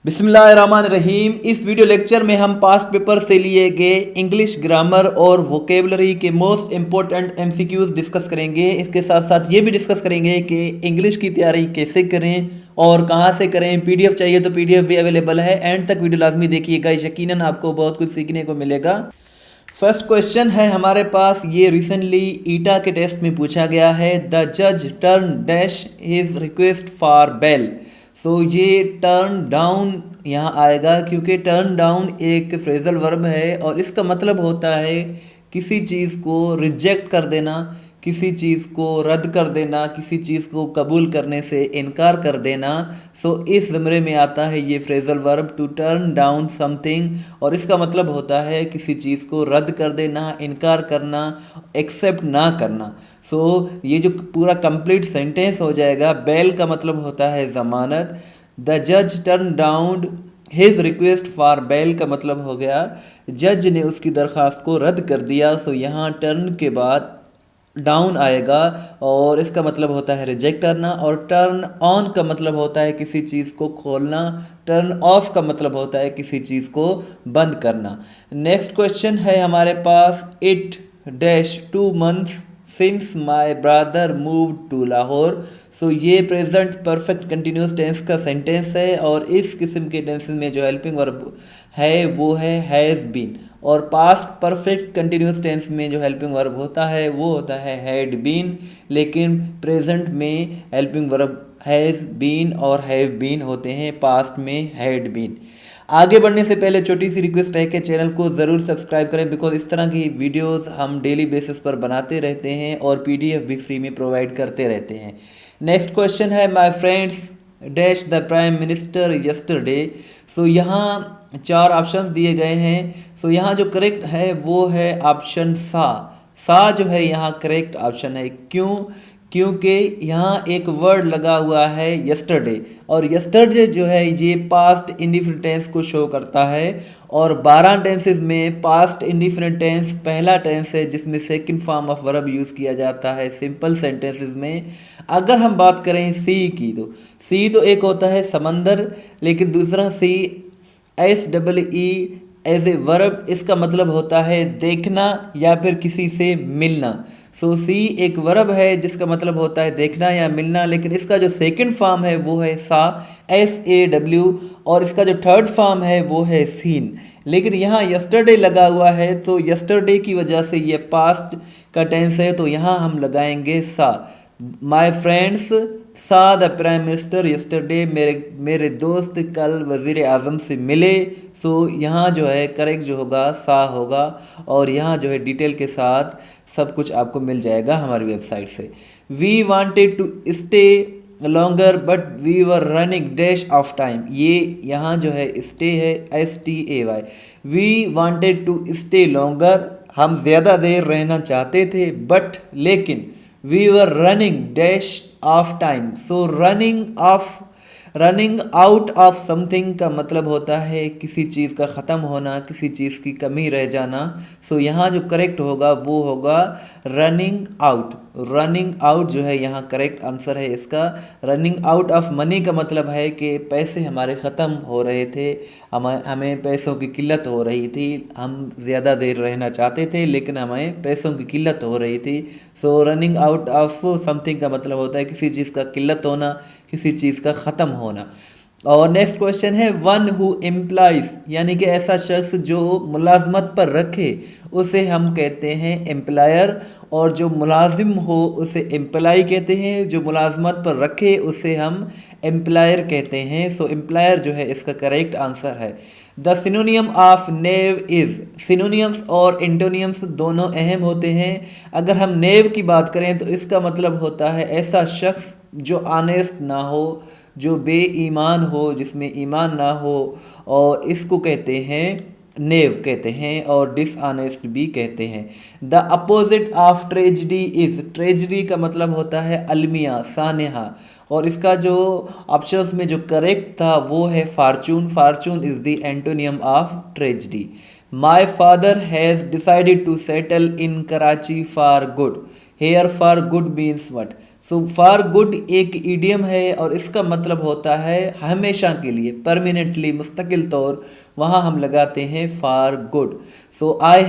बिस्मिल्लाहिर्रहमानिर्रहीम। इस video lecture में हम पास्ट पेपर से लिए गए इंग्लिश ग्रामर और वोकेबलरी के मोस्ट इंपॉर्टेंट एमसीक्यूज डिस्कस करेंगे। इसके साथ साथ ये भी डिस्कस करेंगे कि इंग्लिश की तैयारी कैसे करें और कहाँ से करें। पीडीएफ चाहिए तो पीडीएफ भी अवेलेबल है। एंड तक वीडियो लाजमी देखिएगा, यकीनन आपको बहुत कुछ सीखने को मिलेगा। फर्स्ट क्वेश्चन है हमारे पास, ये रिसेंटली ईटा के टेस्ट में पूछा गया है। द जज turn dash his request for bail. So ये टर्न डाउन यहाँ आएगा क्योंकि टर्न डाउन एक फ्रेजल वर्ब है और इसका मतलब होता है किसी चीज़ को रिजेक्ट कर देना, किसी चीज़ को रद्द कर देना, किसी चीज़ को कबूल करने से इनकार कर देना। सो इस ज़मरे में आता है ये phrasal verb to turn down something और इसका मतलब होता है किसी चीज़ को रद्द कर देना, इनकार करना, एक्सेप्ट ना करना। सो ये जो पूरा कंप्लीट सेंटेंस हो जाएगा, बेल का मतलब होता है ज़मानत। द जज turn down his request for bail का मतलब हो गया जज ने उसकी दरख्वास्त को रद्द कर दिया। सो यहाँ टर्न के बाद डाउन आएगा और इसका मतलब होता है रिजेक्ट करना। और टर्न ऑन का मतलब होता है किसी चीज़ को खोलना। टर्न ऑफ का मतलब होता है किसी चीज़ को बंद करना। नेक्स्ट क्वेश्चन है हमारे पास, it dash 2 months since my brother move to Lahore. So ये प्रेजेंट परफेक्ट कंटिन्यूस टेंस का सेंटेंस है और इस किस्म के टेंसेस में जो हेल्पिंग वर्ब है वो है हैज़ बीन। और पास्ट परफेक्ट कंटिन्यूस टेंस में जो हेल्पिंग वर्ब होता है वो होता है हैड बीन, लेकिन प्रेजेंट में हेल्पिंग वर्ब हैज़ बीन और हैव बीन होते हैं, पास्ट में हैड बीन। आगे बढ़ने से पहले छोटी सी रिक्वेस्ट है कि चैनल को ज़रूर सब्सक्राइब करें, बिकॉज इस तरह की वीडियोस हम डेली बेसिस पर बनाते रहते हैं और पीडीएफ भी फ्री में प्रोवाइड करते रहते हैं। नेक्स्ट क्वेश्चन है, my friends dash the prime minister yesterday. So यहाँ 4 ऑप्शंस दिए गए हैं। सो यहाँ जो करेक्ट है वो है ऑप्शन सा जो है यहाँ करेक्ट ऑप्शन है। क्यों? क्योंकि यहाँ एक वर्ड लगा हुआ है यस्टरडे और यस्टरडे जो है ये पास्ट इंडिफिनिट टेंस को शो करता है और 12 टेंसेस में पास्ट इंडिफिनिट टेंस पहला टेंस है जिसमें second form of verb use किया जाता है सिंपल सेंटेंसेस में। अगर हम बात करें सी की, तो सी तो एक होता है समंदर, लेकिन दूसरा सी SEE एज ए वर्ब, इसका मतलब होता है देखना या फिर किसी से मिलना। सो सी एक वर्ब है जिसका मतलब होता है देखना या मिलना, लेकिन इसका जो सेकंड फॉर्म है वो है SAW और इसका जो थर्ड फॉर्म है वो है सीन। लेकिन यहाँ यस्टरडे लगा हुआ है तो यस्टरडे की वजह से ये पास्ट का टेंस है, तो यहाँ हम लगाएंगे सा। माय फ्रेंड्स सा द प्राइम मिनिस्टर यस्टरडे, मेरे दोस्त कल वज़ीर आज़म से मिले। सो यहाँ जो है करेक्ट जो होगा सा होगा और यहाँ जो है डिटेल के साथ सब कुछ आपको मिल जाएगा हमारी वेबसाइट से। We wanted to stay longer but we were running dash of time. ये यहाँ जो है स्टे है STAY। We wanted to stay longer, हम ज़्यादा देर रहना चाहते थे, बट लेकिन we were running dash of time. So running out of something का मतलब होता है किसी चीज़ का ख़त्म होना, किसी चीज़ की कमी रह जाना। सो यहाँ जो करेक्ट होगा वो होगा रनिंग आउट। रनिंग आउट जो है यहाँ करेक्ट आंसर है इसका। रनिंग आउट ऑफ मनी का मतलब है कि पैसे हमारे ख़त्म हो रहे थे, हमें पैसों की किल्लत हो रही थी, हम ज़्यादा देर रहना चाहते थे लेकिन हमें पैसों की किल्लत हो रही थी। सो रनिंग आउट ऑफ समथिंग का मतलब होता है किसी चीज़ का किल्लत होना, किसी चीज़ का ख़त्म होना। और नेक्स्ट क्वेश्चन है, वन हु एम्प्लॉइज, यानी कि ऐसा शख्स जो मुलाजमत पर रखे उसे हम कहते हैं एम्प्लॉयर, और जो मुलाजिम हो उसे एम्प्लॉय कहते हैं, जो मुलाजमत पर रखे उसे हम एम्प्लॉयर कहते हैं। सो एम्प्लॉयर जो है इसका करेक्ट आंसर है। The synonym of naive is, synonyms और एंटोनियम्स दोनों अहम होते हैं। अगर हम नेव की बात करें तो इसका मतलब होता है ऐसा शख्स जो ऑनेस्ट ना हो, जो बेईमान हो, जिसमें ईमान ना हो, और इसको कहते हैं नेव कहते हैं और डिसऑनेस्ट भी कहते हैं। The opposite of tragedy is, tragedy का मतलब होता है अलमिया, सानेहा, और इसका जो ऑप्शंस में जो करेक्ट था वो है fortune. Fortune is the antonym of tragedy. My father has decided to settle in Karachi for good, here for good means what? So for good एक इडियम है और इसका मतलब होता है हमेशा के लिए, परमानेंटली, मुस्तकिल तौर, वहाँ हम लगाते हैं for good. So I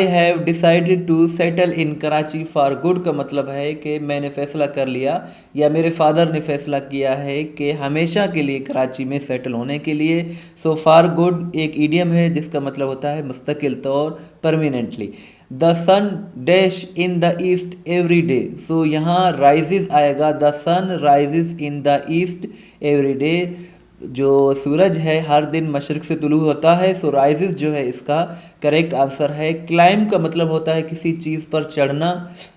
have decided to settle in Karachi for good का मतलब है कि मैंने फ़ैसला कर लिया या मेरे फादर ने फ़ैसला किया है कि हमेशा के लिए कराची में सेटल होने के लिए। सो फॉर गुड एक इडियम है जिसका मतलब होता है मुस्तकिल तौर, permanently. The sun dash in the east every day. So यहाँ राइजेज आएगा, the sun rises in the east every day. जो सूरज है हर दिन मशरिक से तुलू होता है। सो राइजेस जो है इसका करेक्ट आंसर है। क्लाइम का मतलब होता है किसी चीज़ पर चढ़ना,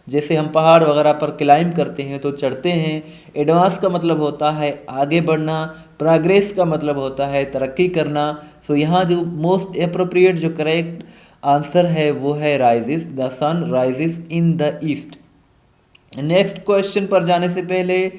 जैसे हम पहाड़ वगैरह पर क्लाइम करते हैं तो चढ़ते हैं। एडवांस का मतलब होता है आगे बढ़ना। प्रोग्रेस का मतलब होता है तरक्की करना। सो यहाँ जो मोस्ट अप्रोप्रिएट जो करेक्ट आंसर है वो है rises, the sun rises in the east. Next question पर जाने से पहले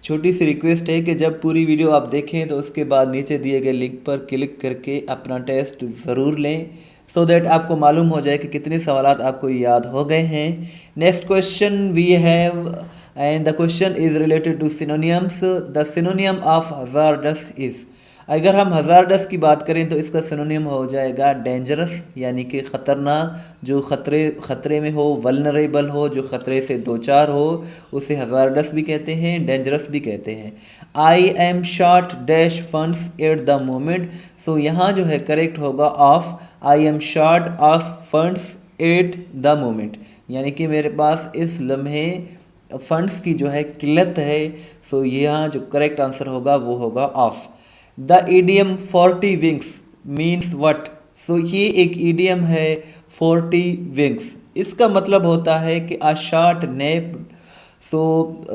छोटी सी रिक्वेस्ट है कि जब पूरी वीडियो आप देखें तो उसके बाद नीचे दिए गए लिंक पर क्लिक करके अपना टेस्ट ज़रूर लें, सो दैट आपको मालूम हो जाए कि कितने सवालात आपको याद हो गए हैं। Next question we have and the question is related to synonyms. The synonym of hazardous is. अगर हम हज़ार्डस की बात करें तो इसका सिनोनियम हो जाएगा डेंजरस, यानी कि ख़तरनाक, जो ख़तरे में हो, वल्नरेबल हो, जो ख़तरे से दो चार हो, उसे हज़ार्डस भी कहते हैं, डेंजरस भी कहते हैं। I am short dash funds at the moment. So यहाँ जो है करेक्ट होगा of. I am short of funds at the moment, यानी कि मेरे पास इस लम्हे फंड्स की जो है किल्लत है। सो यहाँ जो करेक्ट आंसर होगा वो होगा of. The idiom 40 wings means what? So ये एक इडियम है 40 विंग्स। इसका मतलब होता है कि अ शॉर्ट नैप। सो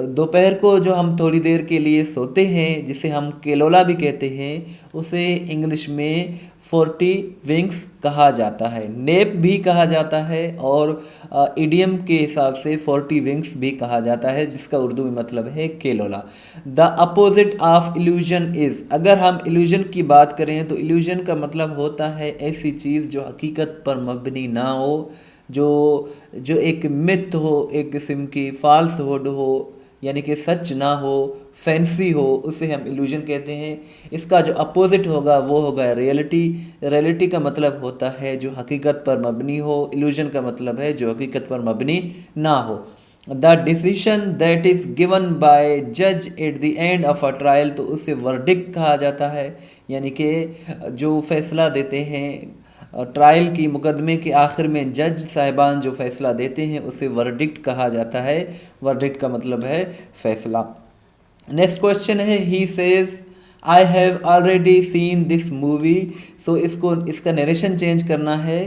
दोपहर को जो हम थोड़ी देर के लिए सोते हैं, जिसे हम केलोला भी कहते हैं, उसे इंग्लिश में 40 विंग्स कहा जाता है, नेप भी कहा जाता है और इडियम के हिसाब से 40 विंग्स भी कहा जाता है, जिसका उर्दू में मतलब है केलोला। The opposite of illusion is. अगर हम इल्यूजन की बात करें तो इल्यूजन का मतलब होता है ऐसी चीज़ जो हकीकत पर मबनी ना हो, जो एक मिथ हो, एक किस्म की फाल्सहुड हो, यानी कि सच ना हो, फैंसी हो, उसे हम इल्यूजन कहते हैं। इसका जो अपोजिट होगा वो होगा रियलिटी। रियलिटी का मतलब होता है जो हकीकत पर मबनी हो, इल्यूजन का मतलब है जो हकीकत पर मबनी ना हो। The decision that is given by जज at the end of a trial, तो उसे वर्डिक्ट कहा जाता है, यानी कि जो फैसला देते हैं ट्रायल की, मुकदमे के आखिर में जज साहिबान जो फैसला देते हैं उसे वर्डिक्ट कहा जाता है। वर्डिक्ट का मतलब है फैसला। नेक्स्ट क्वेश्चन है he says I have already seen this movie. So इसका नरेशन चेंज करना है।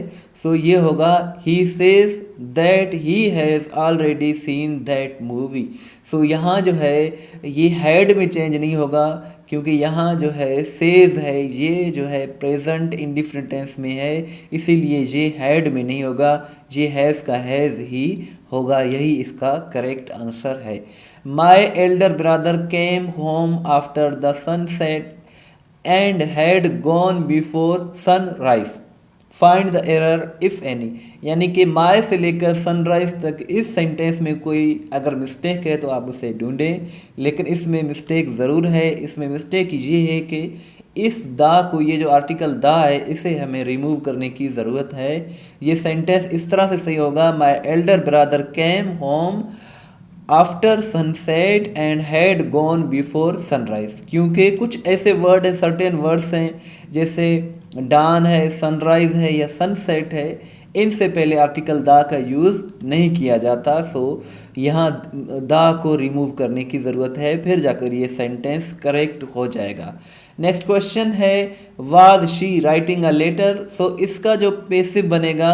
सो ये होगा he says that he has already seen that movie. So यहाँ जो है ये हैड में चेंज नहीं होगा, क्योंकि यहाँ जो है सेज है, ये जो है प्रेजेंट इंडिफरेंट टेंस में है, इसीलिए ये हैड में नहीं होगा, ये हैज़ का हैज़ ही होगा। यही इसका करेक्ट आंसर है। My elder brother came home after the sunset and had gone before sunrise. Find the error if any, यानी कि माय से लेकर सनराइज तक इस सेंटेंस में कोई अगर मिस्टेक है तो आप उसे ढूंढें, लेकिन इसमें मिस्टेक ज़रूर है। इसमें मिस्टेक ये है कि इस दा को, ये जो आर्टिकल दा है, इसे हमें रिमूव करने की ज़रूरत है। ये सेंटेंस इस तरह से सही होगा, my Elder brother came home after sunset and had gone before sunrise, क्योंकि कुछ ऐसे वर्ड हैं, सर्टेन वर्ड्स हैं, जैसे डान है, सनराइज है या सनसेट है, इनसे पहले आर्टिकल दा का यूज़ नहीं किया जाता। सो यहाँ दा को रिमूव करने की ज़रूरत है, फिर जाकर ये सेंटेंस करेक्ट हो जाएगा। नेक्स्ट क्वेश्चन है was she writing a letter. So इसका जो पैसिव बनेगा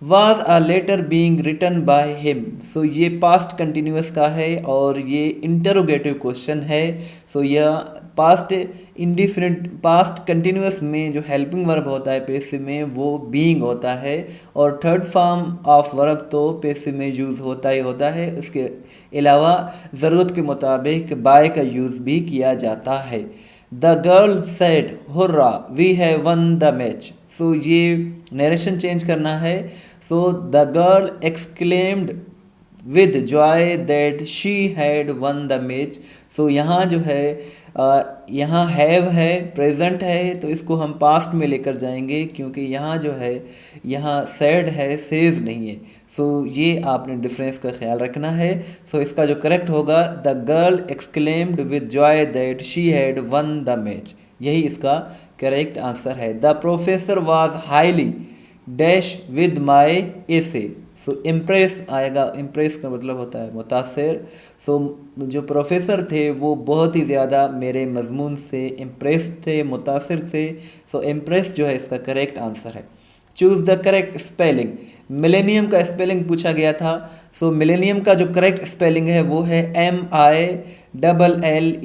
was a letter being written by him. So ये पास्ट कंटिन्यूस का है और ये इंटरोगेटिव क्वेश्चन है। सो यह पास्ट इंडिफरेंट, पास्ट कंटिन्यूस में जो हेल्पिंग वर्ब होता है पैसिव में वो बीइंग होता है, और थर्ड फॉर्म ऑफ वर्ब तो पैसिव में यूज़ होता ही होता है। उसके अलावा ज़रूरत के मुताबिक बाय का यूज़ भी किया जाता है। The girl said hurrah we have won the match. So ये नरेशन चेंज करना है। So the girl exclaimed with joy that she had won the match. So यहाँ जो है यहाँ हैव है, प्रेजेंट है, तो इसको हम पास्ट में लेकर जाएंगे क्योंकि यहाँ जो है यहाँ सैड है, सेज नहीं है। सो ये आपने डिफरेंस का ख्याल रखना है। सो इसका जो करेक्ट होगा, the girl exclaimed with joy that she had won the match, यही इसका करेक्ट आंसर है। The professor was highly dash with my essay. So impress आएगा, इम्प्रेस का मतलब होता है मुतासिर। सो जो प्रोफेसर थे वो बहुत ही ज़्यादा मेरे मजमून से इम्प्रेस थे, मुतासिर थे। सो इम्प्रेस जो है इसका करेक्ट आंसर है। Choose the correct spelling, millennium का स्पेलिंग पूछा गया था। सो मिलेनियम का जो करेक्ट स्पेलिंग है वो है MILLENNIUM,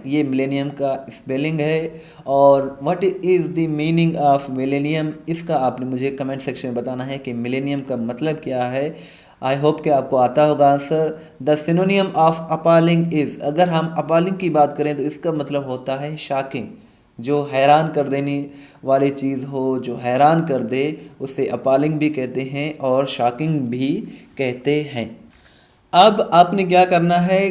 ये मिलेनियम का स्पेलिंग है। और what is the meaning of millennium, इसका आपने मुझे कमेंट सेक्शन में बताना है कि मिलेनियम का मतलब क्या है। आई होप कि आपको आता होगा answer. The synonym of appalling is, अगर हम अपॉलिंग की बात करें तो इसका मतलब होता है शॉकिंग, जो हैरान कर देने वाली चीज़ हो, जो हैरान कर दे, उसे अपॉलिंग भी कहते हैं और शॉकिंग भी कहते हैं। अब आपने क्या करना है,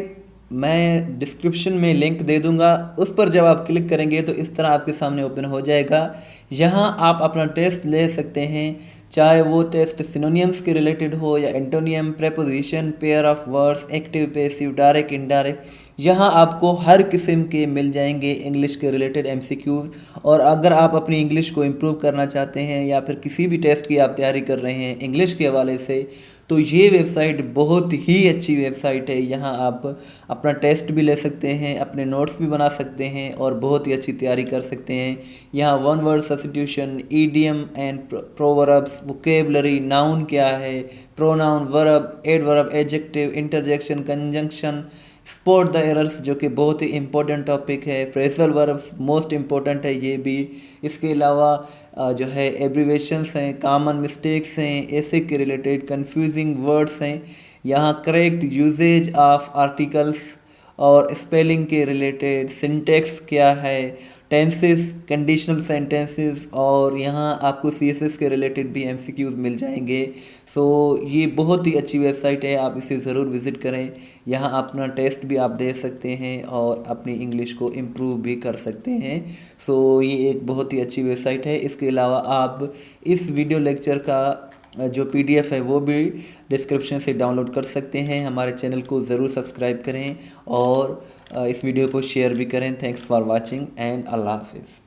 मैं डिस्क्रिप्शन में लिंक दे दूंगा, उस पर जब आप क्लिक करेंगे तो इस तरह आपके सामने ओपन हो जाएगा। यहाँ आप अपना टेस्ट ले सकते हैं, चाहे वो टेस्ट सिनोनियम्स के रिलेटेड हो या antonym, preposition, pair of words, active, passive, direct, indirect. यहाँ आपको हर किस्म के मिल जाएंगे इंग्लिश के रिलेटेड MCQs। और अगर आप अपनी इंग्लिश को इम्प्रूव करना चाहते हैं या फिर किसी भी टेस्ट की आप तैयारी कर रहे हैं इंग्लिश के हवाले से, तो ये वेबसाइट बहुत ही अच्छी वेबसाइट है। यहाँ आप अपना टेस्ट भी ले सकते हैं, अपने नोट्स भी बना सकते हैं और बहुत ही अच्छी तैयारी कर सकते हैं। यहाँ one word substitution, idiom and proverbs, vocabulary, noun क्या है, pronoun, verb, adverb, adjective, interjection, conjunction, spot the errors जो कि बहुत ही इंपॉर्टेंट टॉपिक है, फ्रेजल वर्ब्स मोस्ट इम्पॉर्टेंट है ये भी। इसके अलावा जो है एब्रीवेशंस हैं, कॉमन मिस्टेक्स हैं, ऐसे के रिलेटेड कंफ्यूजिंग वर्ड्स हैं। यहाँ करेक्ट यूजेज ऑफ आर्टिकल्स और स्पेलिंग के रिलेटेड, सिंटेक्स क्या है, टेंसेस, कंडीशनल सेंटेंसेस, और यहाँ आपको CSS के रिलेटेड भी MCQs मिल जाएंगे। सो ये बहुत ही अच्छी वेबसाइट है, आप इसे ज़रूर विज़िट करें। यहाँ अपना टेस्ट भी आप दे सकते हैं और अपनी इंग्लिश को इम्प्रूव भी कर सकते हैं। सो ये एक बहुत ही अच्छी वेबसाइट है। इसके अलावा आप इस वीडियो लेक्चर का जो PDF है वो भी डिस्क्रिप्शन से डाउनलोड कर सकते हैं। हमारे चैनल को ज़रूर सब्सक्राइब करें और इस वीडियो को शेयर भी करें। थैंक्स फॉर वाचिंग एंड अल्लाह हाफिज़।